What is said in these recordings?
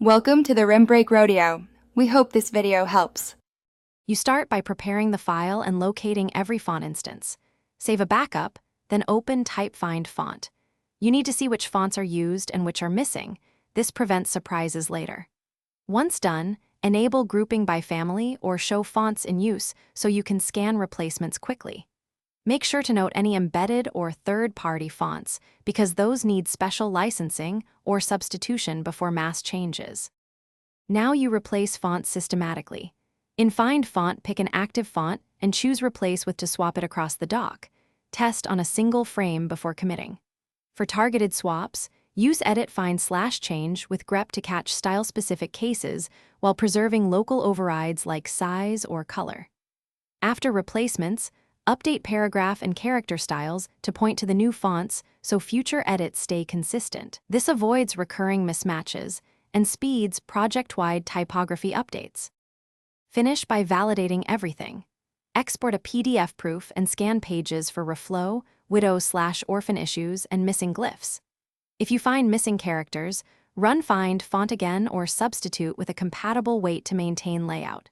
Welcome to the Rim Break Rodeo. We hope this video helps. You start by preparing the file and locating every font instance. Save a backup, then open Type Find Font. You need to see which fonts are used and which are missing. This prevents surprises later. Once done, enable grouping by family or show fonts in use so you can scan replacements quickly. Make sure to note any embedded or third-party fonts because those need special licensing or substitution before mass changes. Now you replace fonts systematically. In Find Font, pick an active font and choose Replace with to swap it across the dock. Test on a single frame before committing. For targeted swaps, use Edit Find /Change with grep to catch style-specific cases while preserving local overrides like size or color. After replacements, update paragraph and character styles to point to the new fonts so future edits stay consistent. This avoids recurring mismatches and speeds project-wide typography updates. Finish by validating everything. Export a PDF proof and scan pages for reflow, widow/orphan issues, and missing glyphs. If you find missing characters, run Find Font again or substitute with a compatible weight to maintain layout.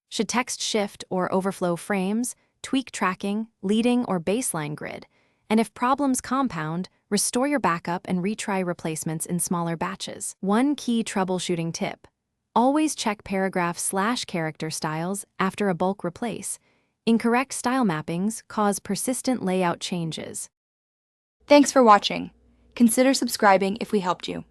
Should text shift or overflow frames, tweak tracking, leading, or baseline grid, and if problems compound, restore your backup and retry replacements in smaller batches. One key troubleshooting tip: always check paragraph/character styles after a bulk replace. Incorrect style mappings cause persistent layout changes. Thanks for watching. Consider subscribing if we helped you.